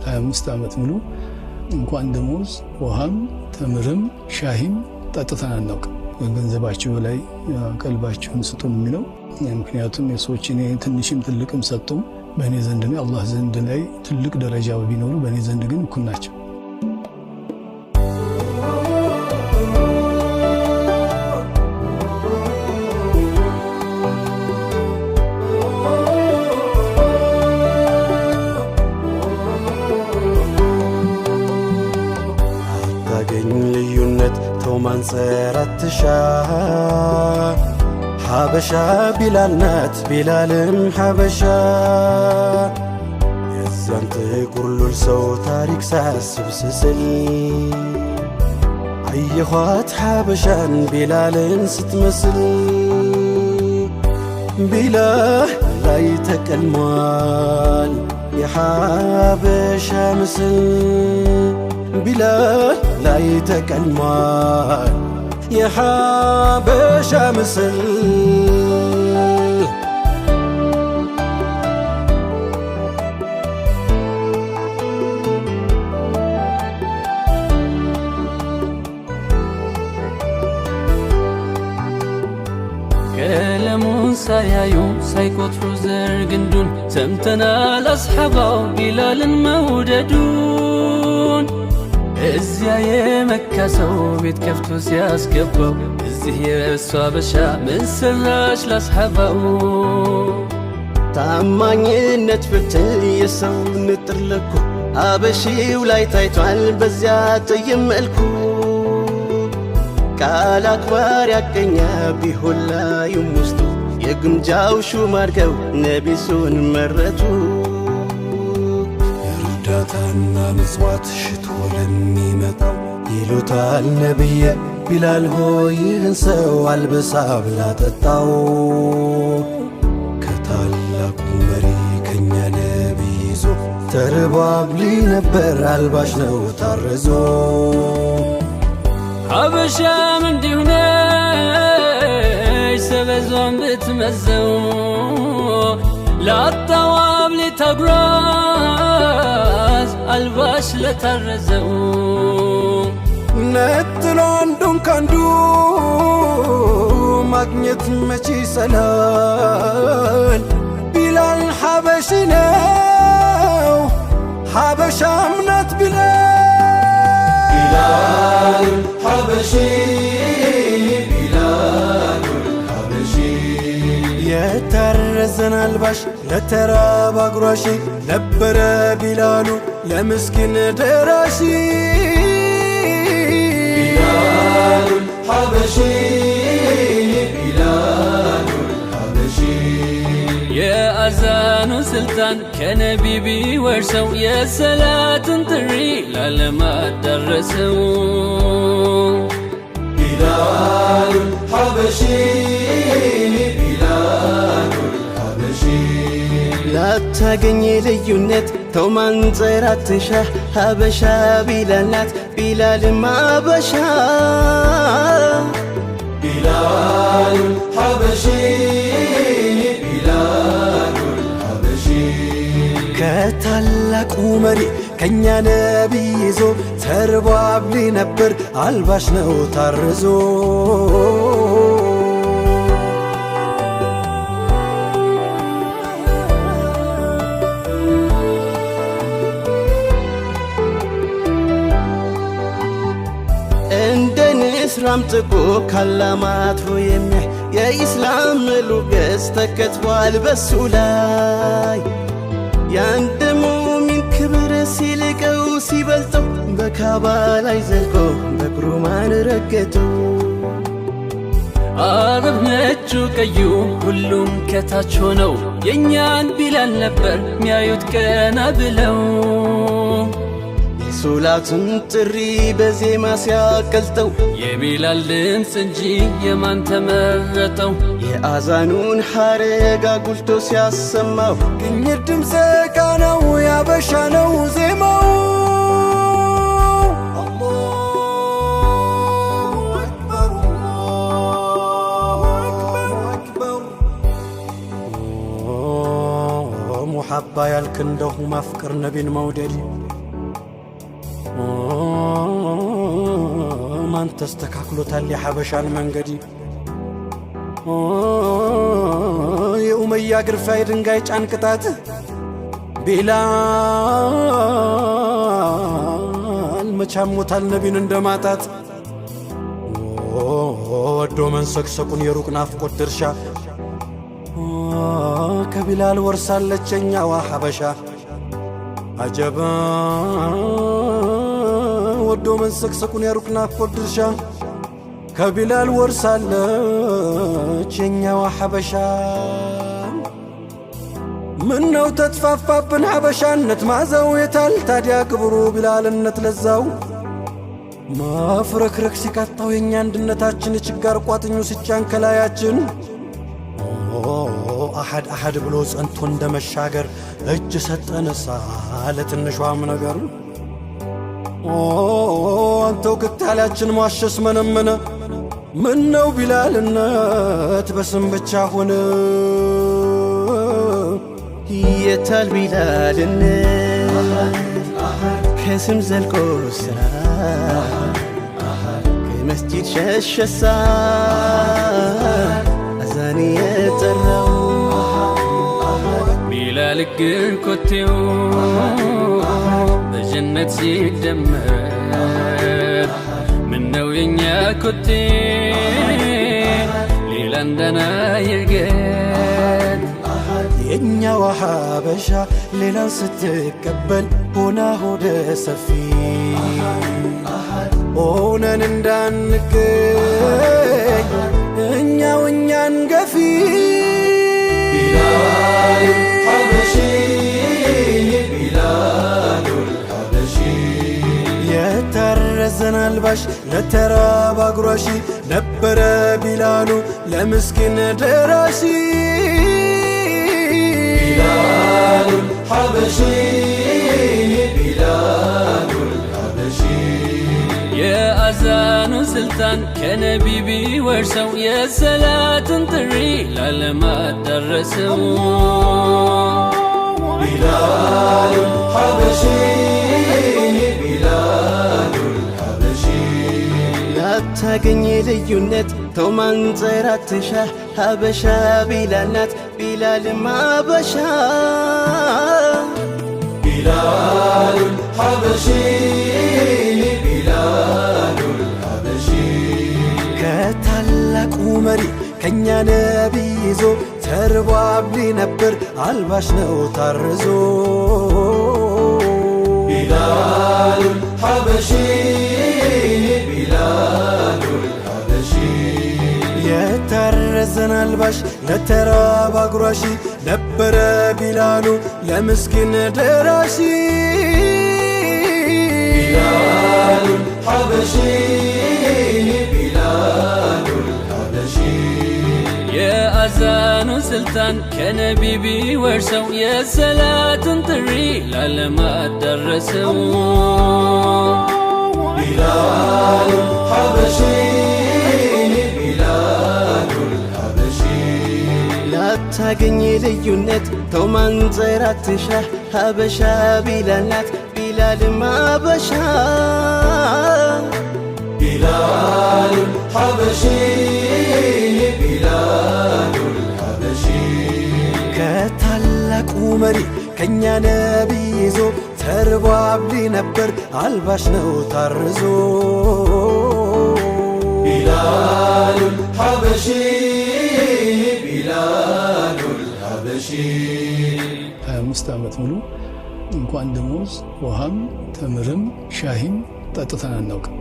25 ዓመት ሙሉ እንኳን ደሞዝ ውሃም ተምርም ሻሂም ጠጥተን አናውቅም። ገንዘባችሁ ላይ ቀልባችሁን ስጡን የሚለው ምክንያቱም የሰዎች እኔ ትንሽም ትልቅም ሰጡም በእኔ ዘንድ ነው አላህ ዘንድ ላይ ትልቅ ደረጃ ቢኖሩ በእኔ ዘንድ ግን እኩል ናቸው። ማንጸራትሻ ሐበሻ ቢላል ናት ቢላልም ሐበሻ የዛን ጥቁር ሉል ሰው ታሪክ ሳስብ ስስል አየኋት ሐበሻን ቢላልን ስትመስል ቢላል ላይ ተቀልሟል የሐበሻ ምስል ቢላል ላይ ተቀልሟል የሐበሻ ምስል ቀለሙን ሳያዩ ሳይቆጥሩ ዘር ግንዱን ሰምተናል አስሓባው ቢላልን መውደዱን እዚያ የመካ ሰው ቤት ከፍቶ ሲያስገባው እዚህ የእሱ ሐበሻ ምን ሰራሽ ላስሓባው ታማኝነት ብትል የሰው ንጥር ለኩ ሐበሺው ላይ ታይቷል በዚያ ጥይም መልኩ ቃል አክባር ያቀኛ ቢሆን ላዩም ውስጡ የግምጃው ሹም አድርገው ነቢሱን መረጡ እርዳታና ምጽዋት ሽቶ ለሚመጣው ይሉታል ነቢየ ቢላል ሆይ ይህን ሰው አልብሳ ብላ ጠጣው ከታላቁ መሪ ከኛ ነቢይ ይዞ ተርባብሊ ነበር አልባሽ ነው ታረዞ ሐበሻም እንዲሁ ነች ሰበዟን ብትመዘው ላጣዋብ ሊታጉራዝ አልባሽ ለታረዘው ነጥሎ አንዱን ካንዱ ማግኘት መቼ ይሰላል ቢላል ሐበሺ ነው ሐበሻም ናት ቢላል ሐበሺ ቢላል ሐበሺ የታረዘን አልባሽ ለተራብ አጉራሺ ነበረ ቢላሉ ለምስኪን ደራሺ ቢላል ሐበሺ ቢላል ሐበሺ የአዛኑ ስልጣን ከነቢ ቢወርሰው የሰላትን ጥሪ ለዓለም አዳረሰው ቢላል ሐበሺ ቢላል ሐበሺ ላታገኝ ልዩነት ተው ማንጸራትሻ ሐበሻ ቢላል ናት ቢላልም ሐበሻ ቢላል ሐበሺ ቢላል ሐበሺ ከታላቁ መሪ ከኛ ነቢይ ይዞ ተርባብሊ ነበር አልባሽ ነው ታርዞ ኢስላም ጥቆ ካላማትሮ የሚያይ የኢስላም ሞገስ ተከትቧል በሱ ላይ የአንድ ሙሚን ክብር ሲልቀው ሲበልጠው በካባ ላይ ዘልቆ በኩርማን ረገጠው አረብ ነጩ ቀዩ ሁሉም ከታች ሆነው የኛን ቢላል ነበር ሚያዩት ቀና ብለው ሶላቱን ጥሪ በዜማ ሲያቀልጠው የቢላል ድምፅ እንጂ የማን ተመረጠው የአዛኑን ሐረግ አጉልቶ ሲያሰማው ግኝት ድምፀ ቃናው ያበሻ ነው ዜማው ሙሐባ ያልክ እንደሁ ማፍቀር ነቢን መውደድ ማን ተስተካክሎታል የሐበሻን መንገድ የኡመያ ግርፋይ ድንጋይ ጫን ቅጣት ቢላል መቻሞታል ነቢን እንደማጣት ወዶ መንሰቅሰቁን የሩቅ ናፍቆት ድርሻ ከቢላል ወርሳለች የኛዋ ሐበሻ አጀባ ወዶ መንሰቅሰቁን የሩቅ ናፍቆት ድርሻ ከቢላል ወርሳለች የኛዋ ሐበሻ ምነው ተጥፋፋብን ሐበሻነት ማዘው የታል ታዲያ ክብሩ ቢላልነት ለዛው ማፍረክረክ ሲቃጣው የኛ አንድነታችን ችጋር ቋጥኙ ሲጫን ከላያችን አሐድ አሐድ ብሎ ጸንቶ እንደመሻገር እጅ ሰጠነሳ ለትንሿም ነገር አንተው ክታላችን ሟሸስ መነመነ ምነው ቢላልነት በስም ብቻ ሆነ የታል ቢላልነት ከስም ዘልቆ ስራ ከመስጂድ ሸሸሳ አዛን የጠራው ቢላል ግን ኮቴው በጀነት ሲደመር ምነው የኛ ኮቴ ሌላ እንደና ይርገት የኛዋ ሐበሻ ሌላን ስትቀበል ሆና ሆደ ሰፊ ሆነን እንዳንገኝ እኛን ገፊ ቢላሉል ሐበሺ ቢላሉል ሐበሺ የታረዘን አልባሽ ለተራብ አጉራሺ ነበረ ቢላሉ ለምስኪን ደራሺ ቢላሉል ሐበሺ ቢላሉል ሐበሺ የአዛኑ ስልጣን ከነቢ ቢወርሰው የሰላትን ጥሪ ላለማት ደረሰው ቢላሉል ሐበሺ ቢላሉል ሐበሺ ላታገኝ ልዩነት ተው ማንጸራት ትሻ ሐበሻ ቢላል ናት ቢላልም ሐበሻ ቢላሉል ሐበሺ ቢላሉል ሐበሺ ከታላቁ መሪ ከኛ ነቢ ይዞ ተርቦ አብሊ ነበር አልባሽ ነው ታርዞ ቢላሉል ሐበሺ ቢላሉል ሐበሺ የታረዘን አልባሽ ለተራብ አጉራሺ ነበረ ቢላሉ ለምስኪን ደራሺ ቢላሉል ሐበሺ ቢላሉል ሐበሺ የአዛኑ ስልጣን ከነቢ ቢወርሰው የሰላትን ጥሪ ላለማት ደረሰው ቢላሉል ሐበሺ ቢላሉል ሐበሺ ላታገኝ ልዩነት ተው ማንጸራት ትሻ ሐበሻ ቢላል ናት ቢላልም ሐበሻ ቢላሉል ሐበሺ ቢላሉል ሐበሺ ከታላቁ መሪ ከኛ ነቢ ይዞ ተርቦ አብሊ ነበር አልባሽ ነው ታርዞ ቢላሉል ሐበሺ ቢላሉል ሐበሺ 25 ዓመት ሙሉ እንኳን ደሞዝ ውሃም ተምርም ሻሂም ጠጥተን አናውቅም።